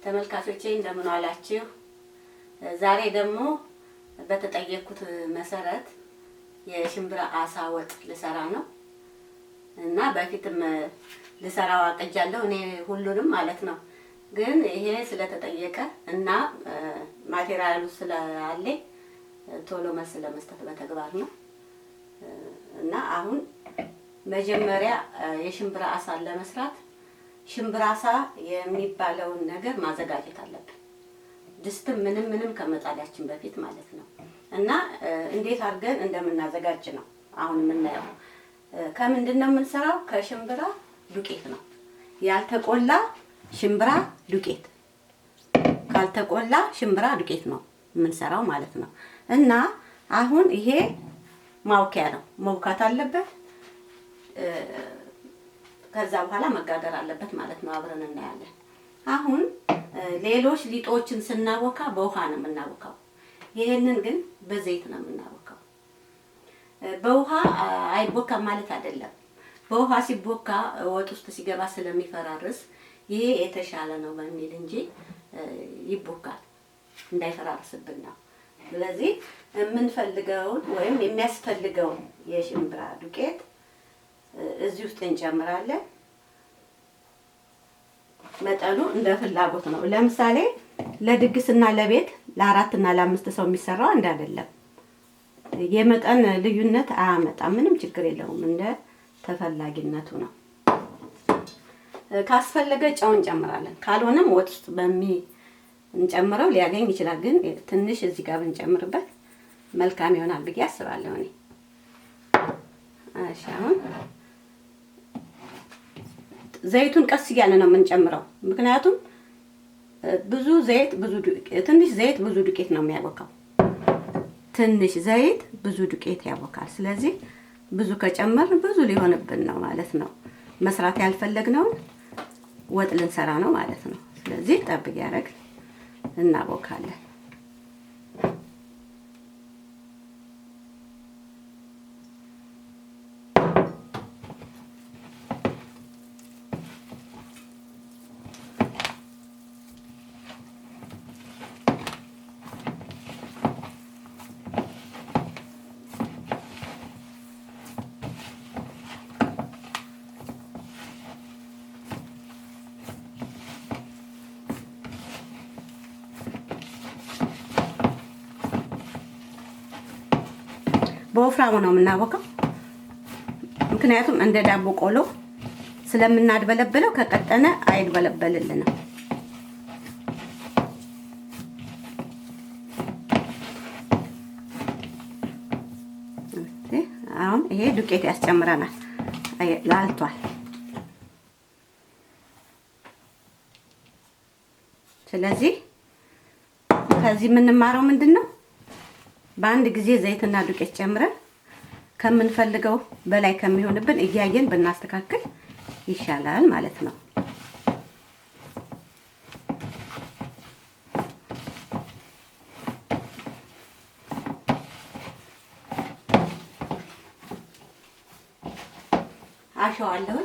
ተመልካቾቼ እንደምን ዋላችሁ? ዛሬ ደግሞ በተጠየቁት መሰረት የሽምብራ አሳ ወጥ ልሰራ ነው እና በፊትም ልሰራው አቅጃለሁ እኔ ሁሉንም ማለት ነው። ግን ይሄ ስለተጠየቀ እና ማቴሪያሉ ስላለ ቶሎ መልስ ለመስጠት በተግባር ነው እና አሁን መጀመሪያ የሽምብራ አሳን ለመስራት ሽምብራ አሳ የሚባለውን ነገር ማዘጋጀት አለብን። ድስትም ምንም ከመጣዳችን በፊት ማለት ነው። እና እንዴት አድርገን እንደምናዘጋጅ ነው አሁን የምናየው። ከምንድነው የምንሰራው? ከሽምብራ ዱቄት ነው። ያልተቆላ ሽምብራ ዱቄት፣ ካልተቆላ ሽምብራ ዱቄት ነው የምንሰራው ማለት ነው። እና አሁን ይሄ ማውኪያ ነው፣ መውካት አለበት። ከዛ በኋላ መጋገር አለበት ማለት ነው። አብረን እናያለን። አሁን ሌሎች ሊጦችን ስናቦካ በውሃ ነው የምናቦካው። ይሄንን ግን በዘይት ነው የምናቦካው። በውሃ አይቦካም ማለት አይደለም። በውሃ ሲቦካ ወጥ ውስጥ ሲገባ ስለሚፈራርስ ይሄ የተሻለ ነው በሚል እንጂ ይቦካል እንዳይፈራርስብን ነው። ስለዚህ የምንፈልገውን ወይም የሚያስፈልገውን የሽምብራ ዱቄት እዚህ ውስጥ እንጨምራለን። መጠኑ እንደ ፍላጎት ነው። ለምሳሌ ለድግስና ለቤት ለ4 እና ለ5 ሰው የሚሰራው አንድ አይደለም። የመጠን ልዩነት አያመጣም፣ ምንም ችግር የለውም። እንደ ተፈላጊነቱ ነው። ካስፈለገ ጨው እንጨምራለን። ካልሆነም ወጥ ውስጥ እንጨምረው ሊያገኝ ይችላል። ግን ትንሽ እዚህ ጋር ብንጨምርበት መልካም ይሆናል ብዬ አስባለሁ እኔ። እሺ አሁን ዘይቱን ቀስ እያለ ነው የምንጨምረው። ምክንያቱም ብዙ ዘይት ትንሽ ዘይት ብዙ ዱቄት ነው የሚያቦካው። ትንሽ ዘይት ብዙ ዱቄት ያቦካል። ስለዚህ ብዙ ከጨመር ብዙ ሊሆንብን ነው ማለት ነው። መስራት ያልፈለግነውን ወጥ ልንሰራ ነው ማለት ነው። ስለዚህ ጠብ እያደረግን እናቦካለን። በወፍራሙ ነው የምናቦካው። ምክንያቱም እንደ ዳቦ ቆሎ ስለምናድበለብለው ከቀጠነ አይድበለበልልንም። አሁን ይሄ ዱቄት ያስጨምረናል። ላልቷል። ስለዚህ ከዚህ የምንማረው ምንድነው? በአንድ ጊዜ ዘይትና ዱቄት ጨምረን ከምንፈልገው በላይ ከሚሆንብን እያየን ብናስተካክል ይሻላል ማለት ነው። አሸዋለሁ።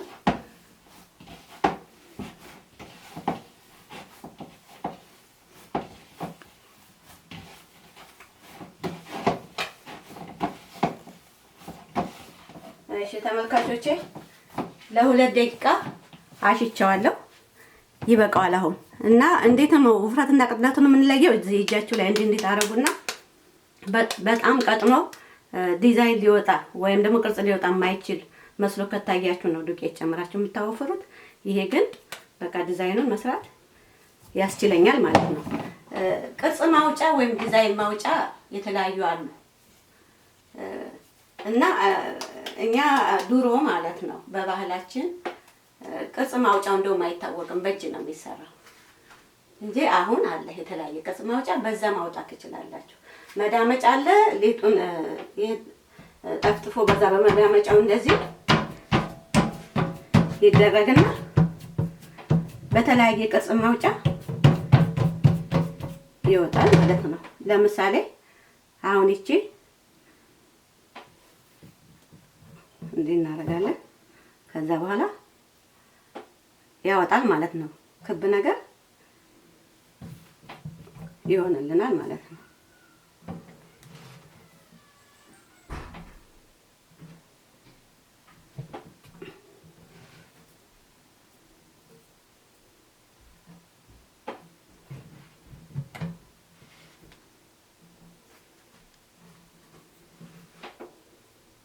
እሺ ተመልካቾቼ ለ2 ደቂቃ አሽቻለሁ። ይበቃዋል አሁን። እና እንዴት ነው ውፍረትና ቅጥነቱን የምንለየው? እዚህ እጃችሁ ላይ እንዴት አደረጉና በጣም ቀጥኖ ዲዛይን ሊወጣ ወይም ደግሞ ቅርጽ ሊወጣ የማይችል መስሎ ከታያችሁ ነው ዱቄት ጨምራችሁ የምታወፍሩት። ይሄ ግን በቃ ዲዛይኑን መስራት ያስችለኛል ማለት ነው። ቅርጽ ማውጫ ወይም ዲዛይን ማውጫ የተለያዩ አሉ እና እኛ ድሮ ማለት ነው በባህላችን ቅርጽ ማውጫው እንደውም አይታወቅም፣ በእጅ ነው የሚሰራው እንጂ አሁን አለ የተለያየ ቅርጽ ማውጫ። በዛ ማውጣት ትችላላችሁ። መዳመጫ አለ። ሊጡን ጠፍጥፎ በዛ በመዳመጫው እንደዚህ ይደረግና በተለያየ ቅርጽ ማውጫ ይወጣል ማለት ነው። ለምሳሌ አሁን እቺ እንዲህ እናደርጋለን። ከዛ በኋላ ያወጣል ማለት ነው። ክብ ነገር ይሆንልናል ማለት ነው።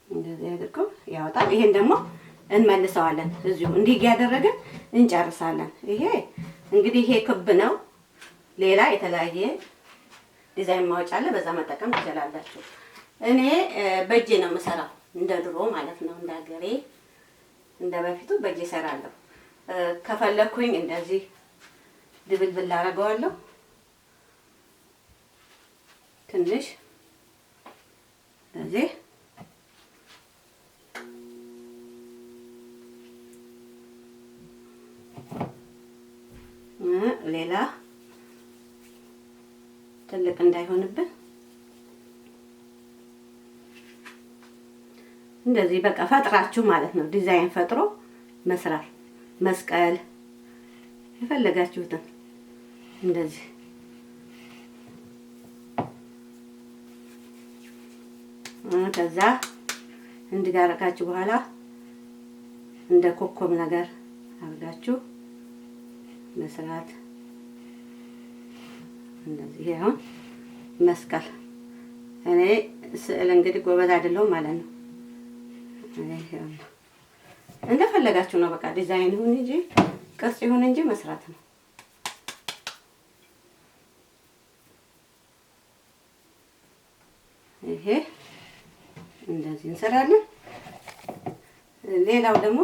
እንደዚህ አድርገው ያወጣል። ይሄን ደግሞ እንመልሰዋለን። እዚሁ እንዲህ እያደረግን እንጨርሳለን። ይሄ እንግዲህ ይሄ ክብ ነው። ሌላ የተለያየ ዲዛይን ማውጫ አለ። በዛ መጠቀም ትችላላችሁ። እኔ በእጄ ነው የምሰራው፣ እንደ ድሮ ማለት ነው። እንደ ሀገሬ እንደ በፊቱ በእጄ እሰራለሁ። ከፈለኩኝ እንደዚህ ድብልብል አደርገዋለሁ። ትንሽ እዚህ ሌላ ትልቅ እንዳይሆንብን እንደዚህ በቃ ፈጥራችሁ ማለት ነው። ዲዛይን ፈጥሮ መስራት፣ መስቀል የፈለጋችሁትን እንደዚህ ከዛ እንዲጋረጋችሁ በኋላ እንደ ኮከብ ነገር አድርጋችሁ መስራት። እንደዚህ አሁን መስቀል እኔ ስዕል እንግዲህ ጎበዝ አይደለሁም ማለት ነው። እንደፈለጋችሁ ነው። በቃ ዲዛይን ይሁን እንጂ ቅርጽ ይሁን እንጂ መስራት ነው። ይሄ እንደዚህ እንሰራለን። ሌላው ደግሞ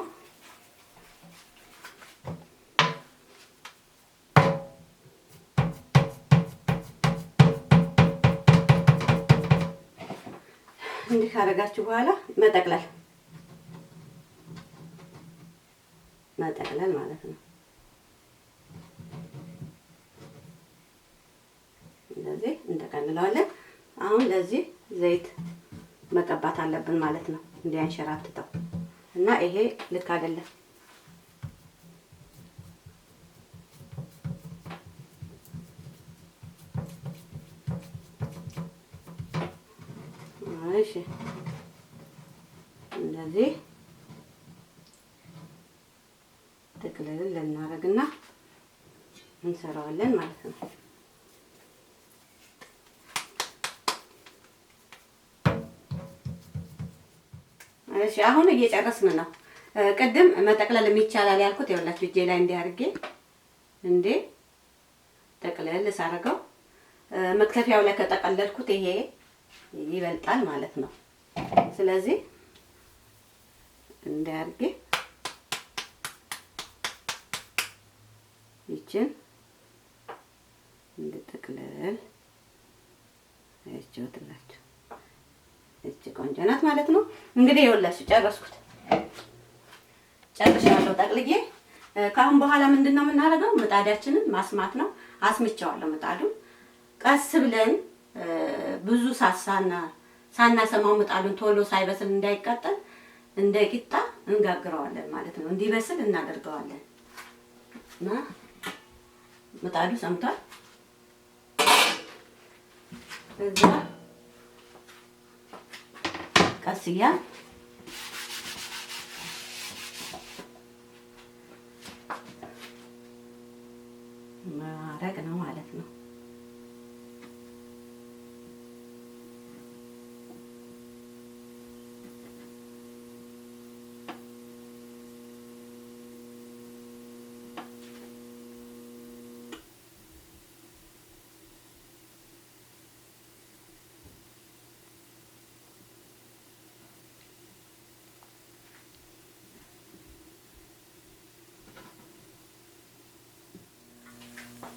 እንዲህ ካደረጋችሁ በኋላ መጠቅለል ማለት ነው። እንደዚህ እንጠቀልለዋለን። አሁን ለዚህ ዘይት መቀባት አለብን ማለት ነው፣ እንዲያንሸራትተው እና ይሄ ልክ አይደለም። እሺ እንደዚህ ጥቅልል ልናደርግና እንሰራዋለን ማለት ነው። እሺ አሁን እየጨረስን ነው። ቅድም መጠቅለል የሚቻላል ያልኩት ይኸውላችሁ እጄ ላይ እንዲያርጌ እንዴ ጠቅለል ሳረገው መክተፊያው ላይ ከጠቀለልኩት ይሄ ይበልጣል ማለት ነው። ስለዚህ እንዲያርጌ ይችን እንድጠቅለል አይቻውትላችሁ። እቺ ቆንጆ ናት ማለት ነው። እንግዲህ ይኸውላችሁ ጨረስኩት፣ ጨርሻለሁ ጠቅልዬ። ከአሁን በኋላ ምንድነው የምናደርገው? ምጣዳችንን ማስማት ነው። አስምቻለሁ ምጣዱን። ቀስ ብለን ብዙ ሳናሰማው ምጣዱን ቶሎ ሳይበስል እንዳይቃጠል እንደ ቂጣ እንጋግረዋለን ማለት ነው። እንዲበስል እናደርገዋለን እና ምጣዱ ሰምቷል። እዛ ቀስ እያልን ማድረግ ነው ማለት ነው።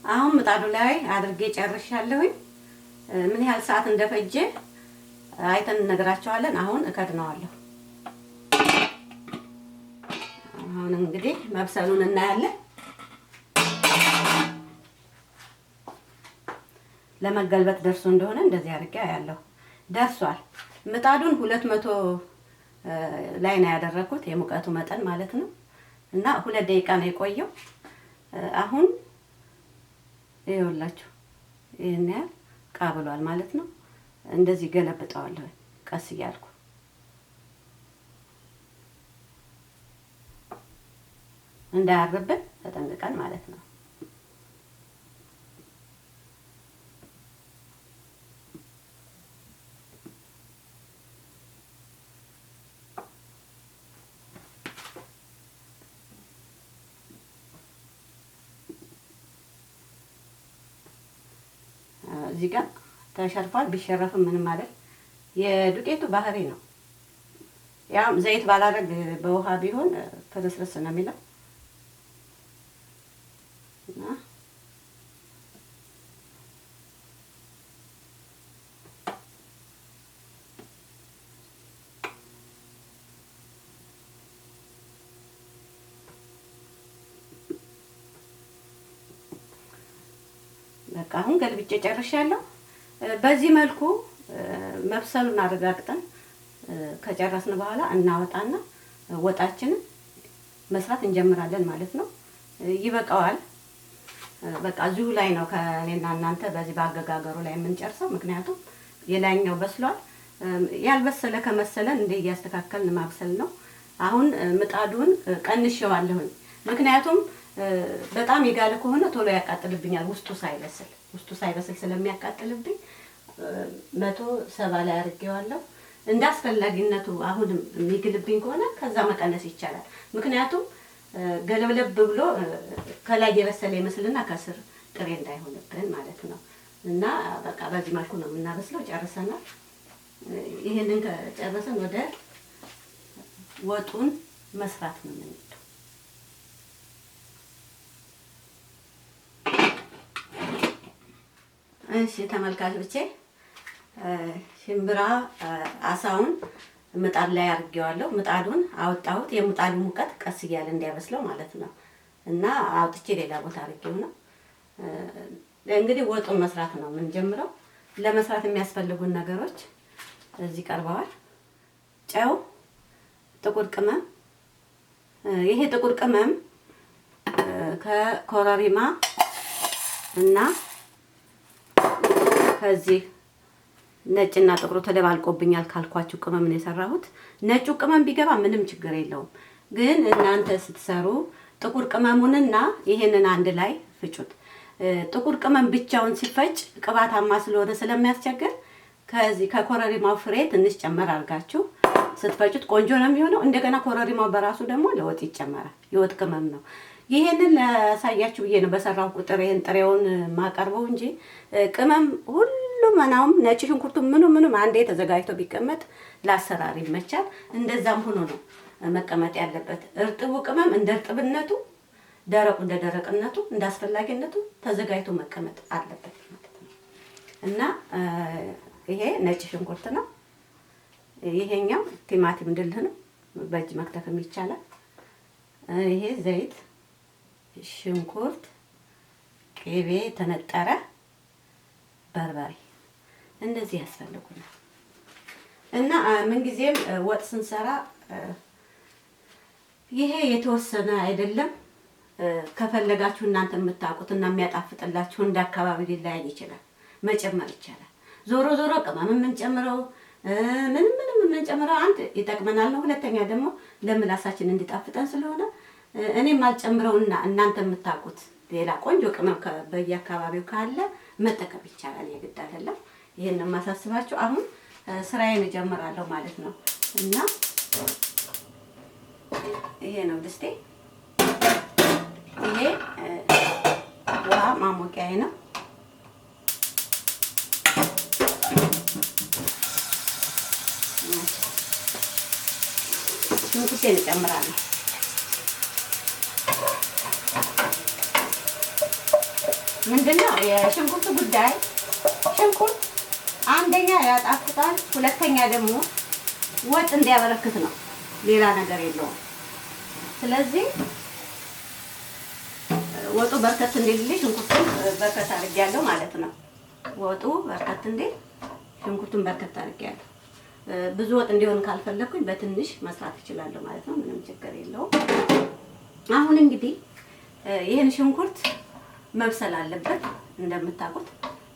አሁን ምጣዱ ላይ አድርጌ ጨርሻለሁኝ። ምን ያህል ሰዓት እንደፈጀ አይተን እነግራቸዋለን። አሁን እከድነዋለሁ። አሁን እንግዲህ መብሰሉን እናያለን። ለመገልበጥ ደርሶ እንደሆነ እንደዚህ አድርጌ አያለሁ። ደርሷል። ምጣዱን 200 ላይ ነው ያደረኩት፣ የሙቀቱ መጠን ማለት ነው። እና 2 ደቂቃ ነው የቆየው። አሁን ይኸውላችሁ ይሄን ያህል ቃብሏል ማለት ነው። እንደዚህ ገለብጠዋለሁ ቀስ እያልኩ እንዳያርብን ተጠንቅቀን ማለት ነው። እዚህ ጋር ተሸርፏል። ቢሸረፍም ምንም ማለት የዱቄቱ ባህሪ ነው። ያው ዘይት ባላረግ በውሃ ቢሆን ፍርስርስ ነው የሚለው እና በቃ አሁን ገልብጬ ጨርሻለሁ። በዚህ መልኩ መብሰሉን አረጋግጠን ከጨረስን በኋላ እናወጣና ወጣችንን መስራት እንጀምራለን ማለት ነው። ይበቃዋል። በቃ እዚሁ ላይ ነው ከኔና እናንተ በዚህ ባገጋገሩ ላይ የምንጨርሰው። ምክንያቱም የላይኛው በስሏል። ያልበሰለ ከመሰለን እንደ እያስተካከልን ማብሰል ነው። አሁን ምጣዱን ቀንሼዋለሁኝ። ምክንያቱም በጣም የጋለ ከሆነ ቶሎ ያቃጥልብኛል። ውስጡ ሳይበስል ስለሚያቃጥልብኝ 170 ላይ አድርጌዋለሁ። እንደ አስፈላጊነቱ አሁንም የሚግልብኝ ከሆነ ከዛ መቀነስ ይቻላል። ምክንያቱም ገለብለብ ብሎ ከላይ የበሰለ ይመስልና ከስር ጥሬ እንዳይሆንብን ማለት ነው። እና በቃ በዚህ መልኩ ነው የምናበስለው። ጨርሰናል። ይሄንን ከጨረሰን ወደ ወጡን መስራት ነው የምንሄደው። እሺ ተመልካቾቼ፣ ሽምብራ አሳውን ምጣድ ላይ አድርጌዋለሁ። ምጣዱን አወጣሁት። የምጣዱ ሙቀት ቀስ እያለ እንዲያበስለው ማለት ነው። እና አውጥቼ ሌላ ቦታ አድርጌው ነው። እንግዲህ ወጡን መስራት ነው የምንጀምረው። ለመስራት የሚያስፈልጉን ነገሮች እዚህ ቀርበዋል። ጨው፣ ጥቁር ቅመም። ይሄ ጥቁር ቅመም ከኮረሪማ እና ከዚህ ነጭና ጥቁሩ ተደባልቆብኛል ካልኳችሁ ቅመም ነው የሰራሁት። ነጩ ቅመም ቢገባ ምንም ችግር የለውም። ግን እናንተ ስትሰሩ ጥቁር ቅመሙንና ይሄንን አንድ ላይ ፍጩት። ጥቁር ቅመም ብቻውን ሲፈጭ ቅባታማ ስለሆነ ስለሚያስቸግር ከዚህ ከኮረሪማው ፍሬ ትንሽ ጨመር አድርጋችሁ ስትፈጩት ቆንጆ ነው የሚሆነው። እንደገና ኮረሪማው በራሱ ደግሞ ለወጥ ይጨመራል። የወጥ ቅመም ነው። ይሄንን ላሳያችሁ ብዬ ነው በሰራው ቁጥር ይሄን ጥሬውን ማቀርበው እንጂ ቅመም ሁሉም መናውም ነጭ ሽንኩርቱ ምኑም አንዴ ተዘጋጅቶ ቢቀመጥ ለአሰራር ይመቻል። እንደዛም ሆኖ ነው መቀመጥ ያለበት። እርጥቡ ቅመም እንደ እርጥብነቱ፣ ደረቁ እንደ ደረቅነቱ፣ እንደ አስፈላጊነቱ ተዘጋጅቶ መቀመጥ አለበት ማለት ነው። እና ይሄ ነጭ ሽንኩርት ነው። ይሄኛው ቲማቲም ድልህ ነው፣ በእጅ መክተፍም ይቻላል። ይሄ ዘይት፣ ሽንኩርት፣ ቅቤ ተነጠረ፣ በርበሬ እንደዚህ ያስፈልጉናል። እና ምንጊዜም ወጥ ስንሰራ ይሄ የተወሰነ አይደለም። ከፈለጋችሁ እናንተ የምታውቁት እና የሚያጣፍጥላችሁ እንደ አካባቢ ሊለያይ ይችላል፣ መጨመር ይቻላል። ዞሮ ዞሮ ቅመም የምንጨምረው ምንም የምንጨምረው አንድ ይጠቅመናል ነው። ሁለተኛ ደግሞ ለምላሳችን እንዲጣፍጠን ስለሆነ እኔም አልጨምረውና እናንተ የምታውቁት ሌላ ቆንጆ ቅመም በየአካባቢው ካለ መጠቀም ይቻላል። የግድ አይደለም። ይሄን የማሳስባችሁ። አሁን ስራዬን እጀምራለሁ ማለት ነው። እና ይሄ ነው ድስቴ። ይሄ ውሃ ማሞቂያዬ ነው። ሽንኩርቴን እጨምራለሁ። ምንድነው የሽንኩርቱ ጉዳይ? ሽንኩርት አንደኛ ያጣፍጣል፣ ሁለተኛ ደግሞ ወጥ እንዲያበረክት ነው። ሌላ ነገር የለውም። ስለዚህ ወጡ በርከት እንዲልልኝ ሽንኩርቱን በርከት አድርጌያለሁ ማለት ነው። ወጡ በርከት እንዲል ሽንኩርቱን በርከት አድርጌያለሁ። ብዙ ወጥ እንዲሆን ካልፈለኩኝ በትንሽ መስራት እችላለሁ ማለት ነው። ምንም ችግር የለውም። አሁን እንግዲህ ይሄን ሽንኩርት መብሰል አለበት እንደምታውቁት።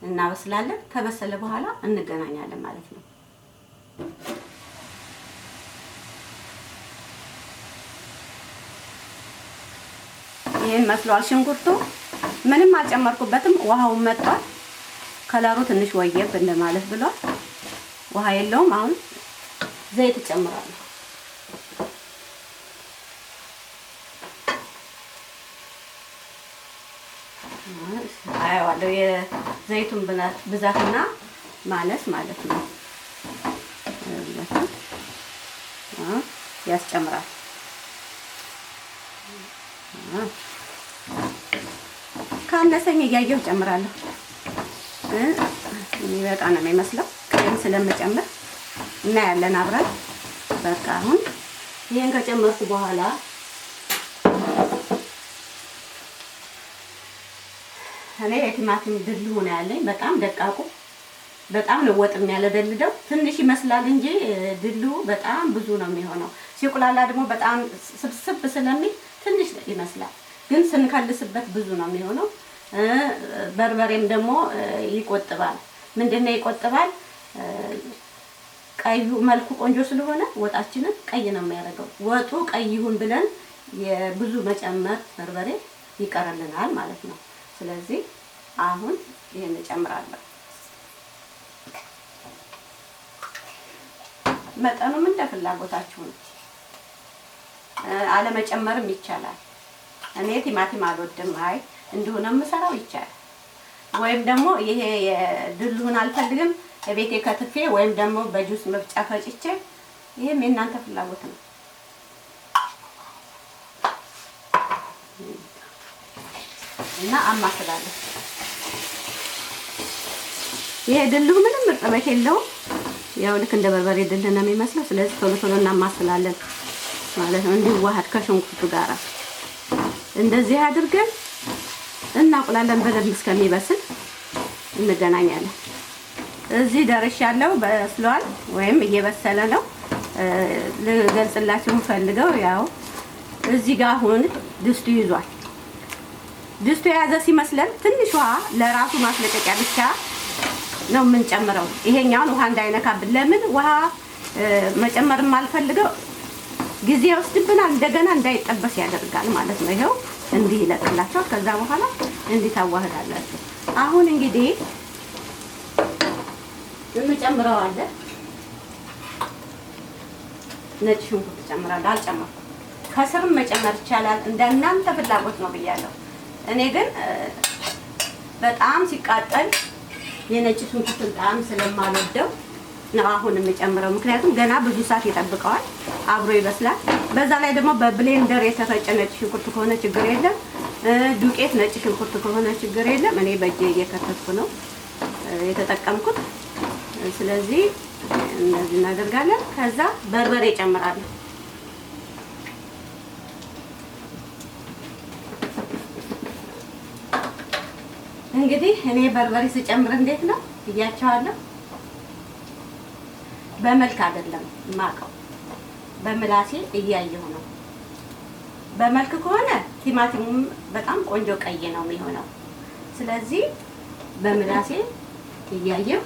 እናበስላለን። ከበሰለ በኋላ እንገናኛለን ማለት ነው። ይሄን መስሏል ሽንኩርቱ። ምንም አልጨመርኩበትም። ውሃውን መጥቷል። ከለሩ ትንሽ ወየብ እንደማለት ብሏል። ውሃ የለውም። አሁን ዘይት እጨምራለሁ። አየዋለሁ የዘይቱን ብዛትና ማነስ ማለት ነው። ያስጨምራል። ካነሰኝ እያየሁ እጨምራለሁ። የሚበቃ ነው የሚመስለው። ቅድም ስለምጨምር እናያለን አብረን። በቃ አሁን ይሄን ከጨመርኩ በኋላ እኔ የቲማቲም ድልህ ሆነ ያለኝ በጣም ደቃቁ በጣም ነው ወጥ የሚያለደልደው። ትንሽ ይመስላል እንጂ ድልሁ በጣም ብዙ ነው የሚሆነው። ሲቁላላ ደግሞ በጣም ስብስብ ስለሚል ትንሽ ይመስላል፣ ግን ስንከልስበት ብዙ ነው የሚሆነው። በርበሬም ደግሞ ይቆጥባል። ምንድነው ይቆጥባል? ቀዩ መልኩ ቆንጆ ስለሆነ ወጣችንን ቀይ ነው የሚያደርገው። ወጡ ቀይ ይሁን ብለን የብዙ መጨመር በርበሬ ይቀርልናል ማለት ነው። ስለዚህ አሁን ይሄን እጨምራለሁ። መጠኑም እንደ ፍላጎታችሁ ነው። አለመጨመርም ይቻላል። እኔ ቲማቲም አልወድም። አይ እንደሆነ የምሰራው ይቻላል። ወይም ደግሞ ይሄ የድልሁን አልፈልግም ቤቴ ከትፌ ወይም ደግሞ በጁስ መፍጫ ፈጭቼ፣ ይሄም የእናንተ ፍላጎት ነው። እና አማስላለሁ። ይሄ ድልሁ ምንም እርጥበት የለውም። ያው ልክ እንደ በርበሬ ድልህ ነው የሚመስለው። ስለዚህ ቶሎ ቶሎ እናማስላለን ማለት ነው፣ እንዲዋሃድ ከሽንኩርቱ ጋር እንደዚህ አድርገን እናቁላለን። በደንብ እስከሚበስል እንገናኛለን። እዚህ ደርሻለሁ። በስሏል ወይም እየበሰለ ነው። ልገልጽላችሁ ፈልገው ያው እዚህ ጋር አሁን ድስቱ ይዟል። ድስቱ የያዘ ሲመስለን ትንሽ ውሃ ለራሱ ማስለቀቂያ ብቻ ነው የምንጨምረው። ይሄኛውን ውሃ እንዳይነካብን። ለምን ውሃ መጨመር የማልፈልገው ጊዜ ወስድብናል፣ እንደገና እንዳይጠበስ ያደርጋል ማለት ነው። ይሄው እንዲህ ይለቅላችኋል። ከዛ በኋላ እንዲህ ታዋህዳላችሁ። አሁን እንግዲህ እንጨምረዋለን። ነጭ ሽንኩርት ጨምራለሁ። አልጨመርኩም። ከስርም መጨመር ይቻላል፣ እንደናንተ ፍላጎት ነው ብያለሁ። እኔ ግን በጣም ሲቃጠል የነጭ ሽንኩርት ጣዕም ስለማልወደው ነው አሁን የምጨምረው። ምክንያቱም ገና ብዙ ሰዓት ይጠብቀዋል፣ አብሮ ይበስላል። በዛ ላይ ደግሞ በብሌንደር የተፈጨ ነጭ ሽንኩርት ከሆነ ችግር የለም፣ ዱቄት ነጭ ሽንኩርት ከሆነ ችግር የለም። እኔ በእጄ እየከተፍኩ ነው የተጠቀምኩት። ስለዚህ እነዚህ እናደርጋለን። ከዛ በርበሬ እጨምራለሁ። እንግዲህ እኔ በርበሬ ስጨምር እንዴት ነው እያቸዋለሁ። በመልክ አይደለም ማቀው፣ በምላሴ እያየሁ ነው። በመልክ ከሆነ ቲማቲሙም በጣም ቆንጆ ቀይ ነው የሚሆነው። ስለዚህ በምላሴ እያየሁ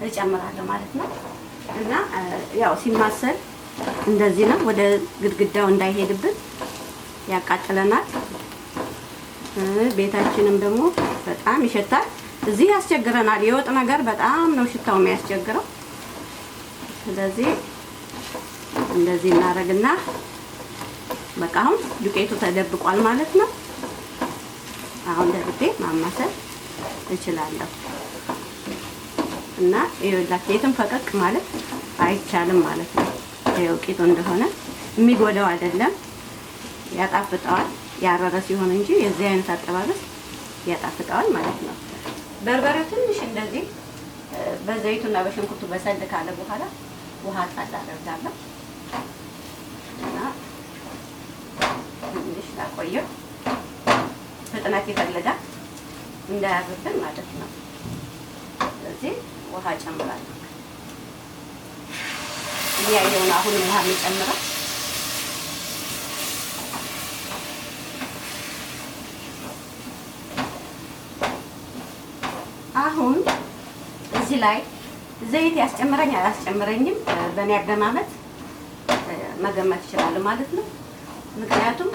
እጨምራለሁ ማለት ነው። እና ያው ሲማሰል እንደዚህ ነው። ወደ ግድግዳው እንዳይሄድብን ያቃጥለናል። ቤታችንም ደግሞ በጣም ይሸታል። እዚህ ያስቸግረናል። የወጥ ነገር በጣም ነው ሽታው የሚያስቸግረው። ስለዚህ እንደዚህ እናደርግና በቃ አሁን ዱቄቱ ተደብቋል ማለት ነው። አሁን ደብቄ ማማሰል እችላለሁ። እና ይኸውላችሁ የትም ፈቀቅ ማለት አይቻልም ማለት ነው። ይኸው ቂጡ እንደሆነ የሚጎዳው አይደለም፣ ያጣፍጠዋል። ያረረ ሲሆን እንጂ የዚህ አይነት አጠባበስ ያጣፍጠዋል ማለት ነው። በርበሬው ትንሽ እንደዚህ በዘይቱና በሽንኩርቱ በሰል ካለ በኋላ ውሃ ጣል አደርጋለሁ እና ትንሽ ላቆየው። ፍጥነት ይፈልጋል እንዳያርብን ማለት ነው። ስለዚህ ውሃ ጨምራለሁ። እያየውን አሁን ውሃ የጨምረው አሁን እዚህ ላይ ዘይት ያስጨምረኝ አያስጨምረኝም በእኔ አገማመት መገመት ይችላል ማለት ነው። ምክንያቱም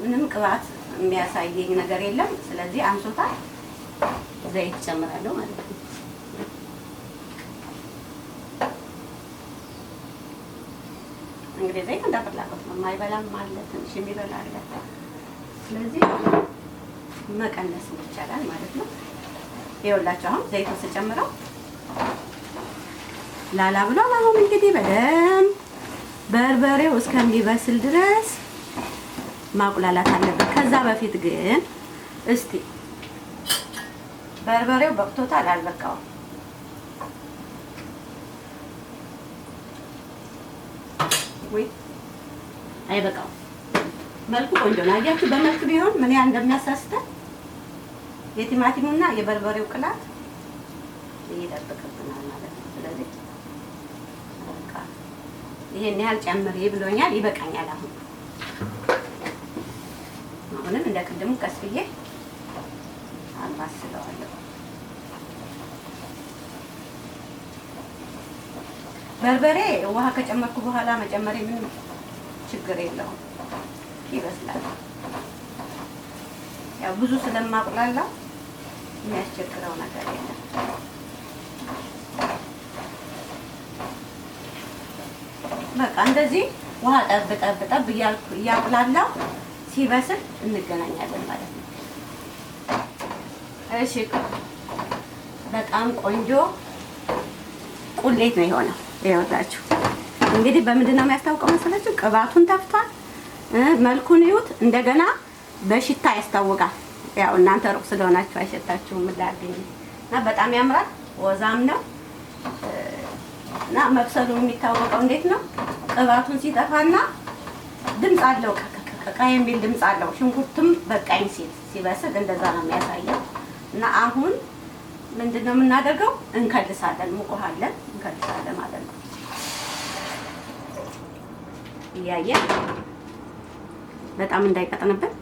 ምንም ቅባት የሚያሳየኝ ነገር የለም። ስለዚህ አንሶታል ዘይት ጨምራለሁ ማለት ነው። እንግዲህ ዘይት እንዳፈላበት ነው። የማይበላም አለ፣ ትንሽ የሚበላ አለ። ስለዚህ መቀነስ ይቻላል ማለት ነው። ይኸውላችሁ አሁን ዘይቱን ስጨምረው ላላ ብሏል። አሁን እንግዲህ በደንብ በርበሬው እስከሚበስል ድረስ ማቁላላት አለበት። ከዛ በፊት ግን እስቲ በርበሬው በቅቶታል አልበቃውም? ወይ አይበቃውም? መልኩ ቆንጆ ነው። አያችሁ በመልክ ቢሆን ምን ያህል እንደሚያሳስተን የቲማቲሙና የበርበሬው ቅላት ይደብቅብናል ማለት ነው። ስለዚህ በቃ ይሄን ያህል ጨምሪ ብሎኛል፣ ይበቃኛል። አሁንም እንደ ቅድሙ ቀስ ብዬ አማስለዋለሁ። በርበሬ ውሃ ከጨመርኩ በኋላ መጨመሬ ምንም ችግር የለውም፣ ይበስላል። ያው ብዙ ስለማቁላላ የሚያስቸግረው ነገር የለም። በቃ እንደዚህ ውሃ ጠብ ጠብ ጠብ እያቁላላው ሲበስል እንገናኛለን ማለት ነው። እሺ በጣም ቆንጆ ቁሌት ነው የሆነው። ይኸውላችሁ እንግዲህ በምንድን ነው የሚያስታውቀው መሰላችሁ? ቅባቱን ተፍቷል። መልኩን ይዩት። እንደገና በሽታ ያስታውቃል። ያው እናንተ ሩቅ ስለሆናችሁ አይሸታችሁም ላገኝ እና በጣም ያምራል። ወዛም ነው እና መብሰሉ የሚታወቀው እንዴት ነው? ቅባቱን ሲጠፋና ድምፅ አለው፣ ቀቃ የሚል ድምፅ አለው። ሽንኩርቱም በቃኝ ሲበስል እንደዛ ነው የሚያሳየው። እና አሁን ምንድነው የምናደርገው? እንከልሳለን። ሙቅ ውሃ አለን፣ እንከልሳለን ማለት ነው። እያየን በጣም እንዳይቀጥንብን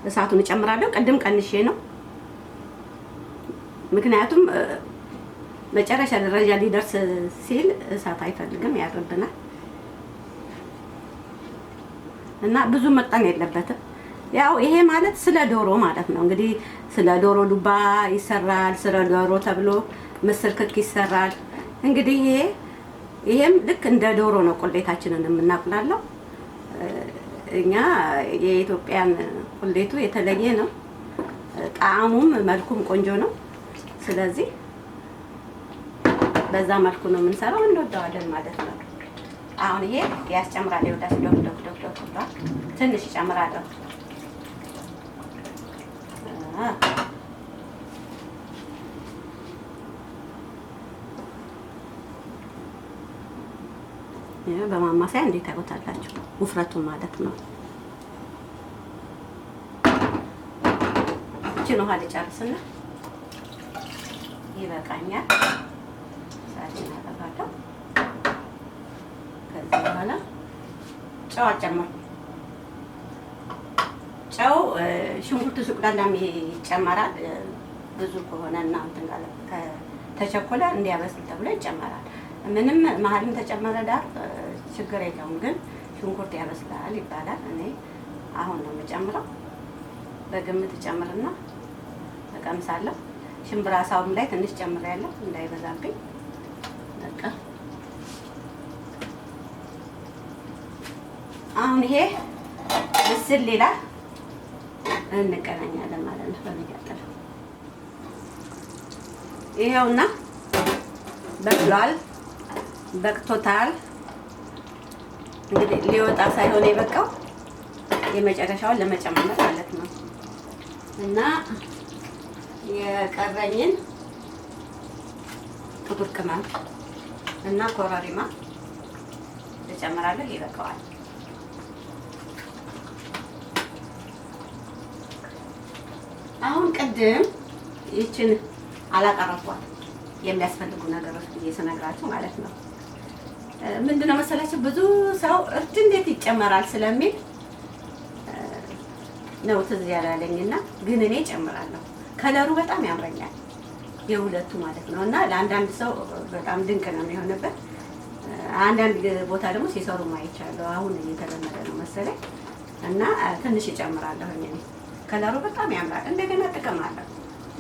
እሳቱን እጨምራለሁ። ቅድም ቀንሼ ነው፣ ምክንያቱም መጨረሻ ደረጃ ሊደርስ ሲል እሳት አይፈልግም፣ ያርብናል እና ብዙ መቅጠን የለበትም። ያው ይሄ ማለት ስለ ዶሮ ማለት ነው። እንግዲህ ስለ ዶሮ ዱባ ይሰራል፣ ስለ ዶሮ ተብሎ ምስር ክክ ይሰራል። እንግዲህ ይሄም ልክ እንደ ዶሮ ነው ቁሌታችንን የምናቁላለው። እኛ የኢትዮጵያን ቁሌቱ የተለየ ነው። ጣዕሙም መልኩም ቆንጆ ነው። ስለዚህ በዛ መልኩ ነው የምንሰራው፣ እንወደዋለን ማለት ነው። አሁን ይሄ ያስጨምራል። ይወዳስ ዶክ ዶክ ዶክ ዶክ ዶክ ትንሽ ይጨምራለሁ። ይሄ በማማሰያ እንዴት ታውቁታላችሁ? ውፍረቱን ማለት ነው። እቺን ውሃ ልጨርስና ይበቃኛል። ሳይን አደርጋለሁ። ከዚህ በኋላ ጨው አጨምራለሁ። ጨው ሽንኩርቱ ሲቁላላም ይጨመራል። ብዙ ከሆነና እንትን ጋር ከተቸኮለ እንዲያበስል ተብሎ ይጨመራል። ምንም መሀልም ተጨመረ ዳር ችግር የለውም፣ ግን ሽንኩርት ያበስላል ይባላል። እኔ አሁን ነው የምጨምረው። በግምት ጨምርና እቀምሳለሁ። ሽምብራ ሳውም ላይ ትንሽ ጨምሬያለሁ እንዳይበዛብኝ። በቃ አሁን ይሄ ብስል ሌላ እንገናኛለን ማለት ነው። በሚቀጥለው ይሄውና በቅሏል፣ በቅቶታል። እንግዲህ ሊወጣ ሳይሆን የበቃው የመጨረሻውን ለመጨመር ማለት ነው። እና የቀረኝን ጥቁር ቅመም እና ኮረሪማ እጨምራለሁ። ይበቃዋል። አሁን ቅድም ይችን አላቀረብኳት የሚያስፈልጉ ነገሮች ብዬ ስነግራችሁ ማለት ነው። ምንድነው መሰላችሁ ብዙ ሰው እርድ እንዴት ይጨመራል ስለሚል ነው ትዝ ያላለኝና፣ ግን እኔ ጨምራለሁ። ከለሩ በጣም ያምረኛል የሁለቱ ማለት ነው። እና ለአንዳንድ ሰው በጣም ድንቅ ነው የሚሆንበት። አንዳንድ ቦታ ደግሞ ሲሰሩ ማይቻለሁ። አሁን እየተለመደ ነው መሰለኝ እና ትንሽ እጨምራለሁ። እኔ ከለሩ በጣም ያምራል። እንደገና ጥቅም አለው።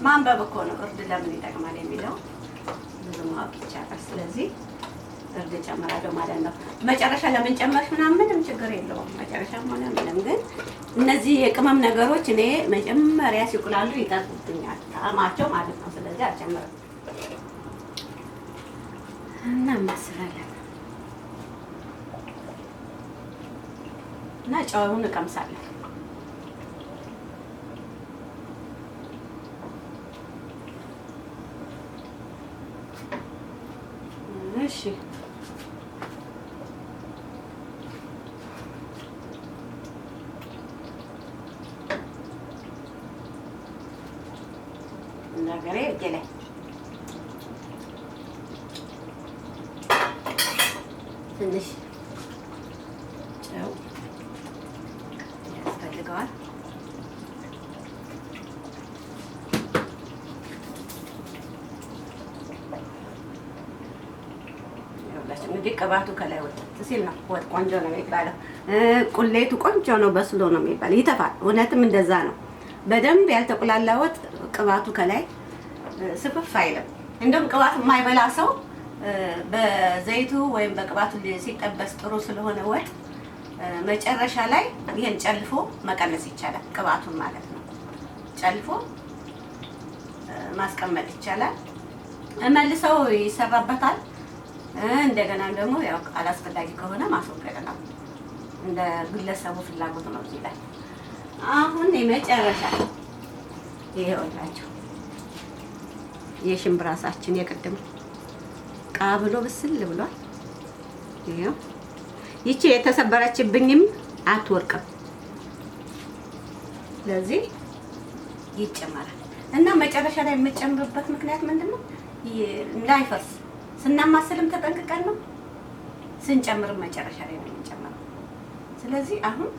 ማንበብ እኮ ነው እርድ ለምን ይጠቅማል የሚለው ብዙ ማወቅ ይቻላል። ስለዚህ እርድ እጨምራለሁ ማለት ነው። መጨረሻ ለምን ጨመርሽ ምናምን ምንም ችግር የለውም። መጨረሻም ሆነ ምንም ግን እነዚህ የቅመም ነገሮች እኔ መጀመሪያ ሲቁላሉ ይጠቅሙብኛል ጣዕማቸው ማለት ነው። ስለዚህ አልጨምርም እና እናመስላለን እና ጨውን እቀምሳለሁ። እሺ ነገሬ እጄ ትንሽ ጨው ያስፈልገዋል። እንግዲህ ቅባቱ ከላይ ወጥ ሲል ነው ወጥ ቆንጆ ነው የሚባለው። ቁሌቱ ቆንጆ ነው በስሎ ነው የሚባለው። ይተፋል። እውነትም እንደዛ ነው። በደንብ ያልተቁላላ ወጥ ቅባቱ ከላይ ስፍፍ አይልም። እንደውም ቅባት የማይበላ ሰው በዘይቱ ወይም በቅባቱ ሲጠበስ ጥሩ ስለሆነ ወጥ መጨረሻ ላይ ይሄን ጨልፎ መቀነስ ይቻላል። ቅባቱን ማለት ነው ጨልፎ ማስቀመጥ ይቻላል። መልሰው ይሰራበታል። እንደገና ደግሞ ያው አላስፈላጊ ከሆነ ማስወገድ ነው። እንደ ግለሰቡ ፍላጎት ነው እዚህ ላይ። አሁን የመጨረሻ ይሄውላችሁ የሽምብራ ሳችን የቅድም ቃ ብሎ ብስል ብሏል። ይሄው ይቺ የተሰበረችብኝም አትወርቅም። ስለዚህ ይጨመራል እና መጨረሻ ላይ የምጨምርበት ምክንያት ምንድነው? እንዳይፈርስ ስናማስልም ተጠንቅቀን ነው፣ ስንጨምርም መጨረሻ ላይ ነው የምንጨምረው። ስለዚህ አሁን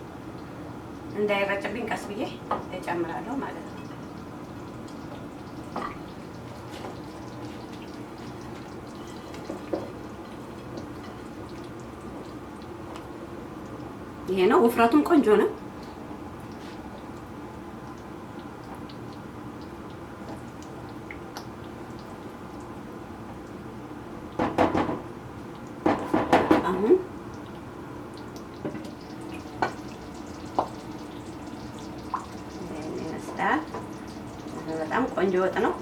እንዳይረጭብኝ ቀስ ብዬ እጨምራለሁ ማለት ነው። ይሄ ነው ውፍረቱን ቆንጆ ነው። አሁን ይመስላል። በጣም ቆንጆ ወጥ ነው።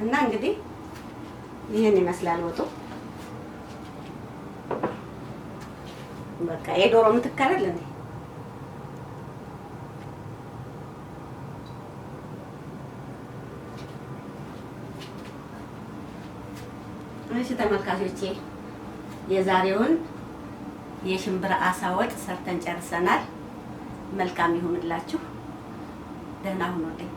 እና እንግዲህ ይሄን ይመስላል ወጡ። በቃ የዶሮ ምትከረል እንዴ? እሺ ተመልካቾቼ የዛሬውን የሽምብራ አሳ ወጥ ሰርተን ጨርሰናል። መልካም ይሁንላችሁ። ደህና ሁኑልኝ።